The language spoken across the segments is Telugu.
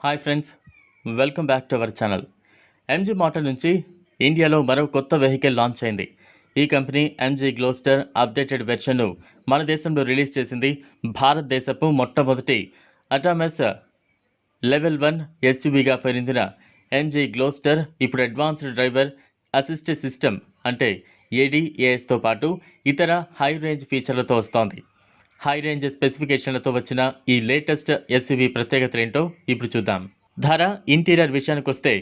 Hi friends, welcome back to our channel. MG motor నుంచి ఇండియాలో మరో కొత్త వెహికల్ లాంచ్ అయింది. ఈ కంపెనీ ఎంజీ గ్లోస్టర్ అప్డేటెడ్ వెర్షన్ను మన దేశంలో రిలీజ్ చేసింది. భారతదేశపు మొట్టమొదటి అటామస్ లెవెల్ 1 ఎస్యూవీగా పొందిన ఎంజీ గ్లోస్టర్ ఇప్పుడు అడ్వాన్స్డ్ డ్రైవర్ అసిస్ట్ సిస్టమ్ అంటే ఏడీఏఎస్తో పాటు ఇతర హై రేంజ్ ఫీచర్లతో వస్తోంది. హై రేంజ్ స్పెసిఫికేషన్లతో వచ్చిన ఈ లేటెస్ట్ ఎస్యూవీ ప్రత్యేకతలు ఏంటో ఇప్పుడు చూద్దాం. ధర, ఇంటీరియర్ విషయానికి వస్తే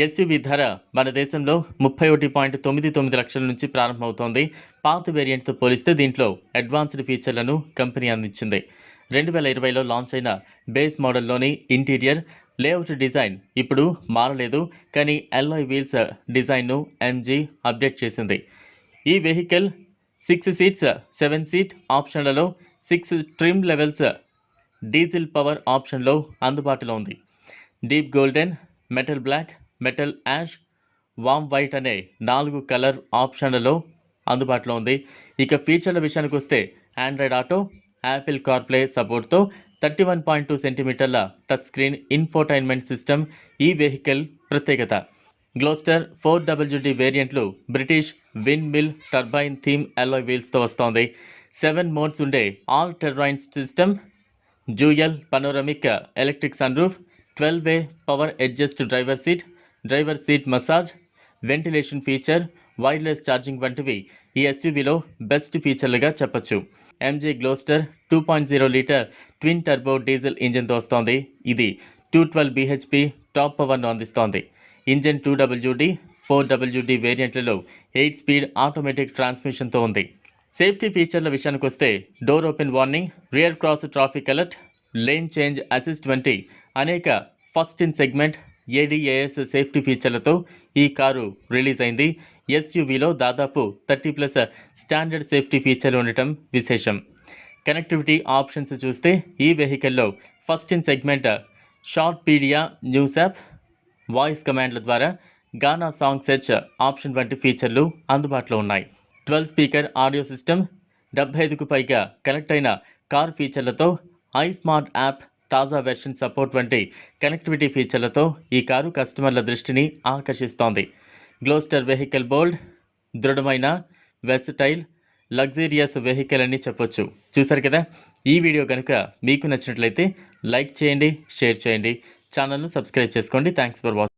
ఎస్యూవీ ధర మన దేశంలో 31.99 లక్షల నుంచి ప్రారంభమవుతోంది. పాత వేరియంట్తో పోలిస్తే దీంట్లో అడ్వాన్స్డ్ ఫీచర్లను కంపెనీ అందించింది. 2020లో లాంచ్ అయిన బేస్ మోడల్లోని ఇంటీరియర్ లేఅవుట్ డిజైన్ ఇప్పుడు మారలేదు, కానీ అల్లాయ్ వీల్స్ డిజైన్ను ఎంజీ అప్డేట్ చేసింది. ఈ వెహికల్ 6 సీట్స్, 7 సీట్ ఆప్షన్లలో 6 ట్రిమ్ లెవెల్స్ డీజిల్ పవర్ ఆప్షన్లో అందుబాటులో ఉంది. Deep golden, metal black, metal ash, warm white అనే 4 కలర్ ఆప్షన్లలో అందుబాటులో ఉంది. ఇక ఫీచర్ల విషయానికి వస్తే ఆండ్రాయిడ్ ఆటో, యాపిల్ కార్ప్లే సపోర్ట్తో 31.2 సెంటీమీటర్ల టచ్ స్క్రీన్ ఇన్ఫోటైన్మెంట్ సిస్టమ్ ఈ వెహికల్ ప్రత్యేకత. గ్లోస్టర్ 4WD వేరియంట్లు British wind mill turbine theme alloy వీల్స్తో వస్తోంది. 7 మోడ్స్ ఉండే all terrain system, dual panoramic electric sun roof, 12-వే power adjust driver seat massage, ventilation feature, wireless charging వంటివి ఈ ఎస్యూవీలో బెస్ట్ ఫీచర్లుగా చెప్పొచ్చు. MG Gloster 2.0 litre twin turbo diesel ఇంజిన్తో వస్తోంది. ఇది 212 bhp టాప్ పవర్ను అందిస్తోంది. ఇంజిన్ 2WD, 4WD వేరియంట్లలో 8 స్పీడ్ ఆటోమేటిక్ ట్రాన్స్మిషన్తో ఉంది. సేఫ్టీ ఫీచర్ల విషయానికి వస్తే door open warning, rear cross traffic alert, lane change assist వంటి అనేక ఫస్ట్ ఇన్ సెగ్మెంట్ ఏడీఏఎస్ సేఫ్టీ ఫీచర్లతో ఈ కారు రిలీజ్ అయింది. ఎస్యూవీలో దాదాపు 30+ స్టాండర్డ్ సేఫ్టీ ఫీచర్లు ఉండటం విశేషం. కనెక్టివిటీ ఆప్షన్స్ చూస్తే ఈ వెహికల్లో first in segment Shortpedia news app, voice కమాండ్ల ద్వారా గానా సాంగ్ సెర్చ్ ఆప్షన్ వంటి ఫీచర్లు అందుబాటులో ఉన్నాయి. 12 స్పీకర్ ఆడియో సిస్టమ్, 75కు పైగా కనెక్ట్ అయిన కార్ ఫీచర్లతో ఐ స్మార్ట్ యాప్ తాజా వెర్షన్ సపోర్ట్ వంటి కనెక్టివిటీ ఫీచర్లతో ఈ కారు కస్టమర్ల దృష్టిని ఆకర్షిస్తోంది. గ్లోస్టర్ వెహికల్ బోల్డ్, దృఢమైన, వెర్సటైల్, లగ్జరియస్ వెహికల్ అని చెప్పొచ్చు. చూసారు కదా, ఈ వీడియో కనుక మీకు నచ్చినట్లయితే లైక్ చేయండి, షేర్ చేయండి, ఛానల్ను సబ్స్క్రైబ్ చేసుకోండి. Thanks for watching.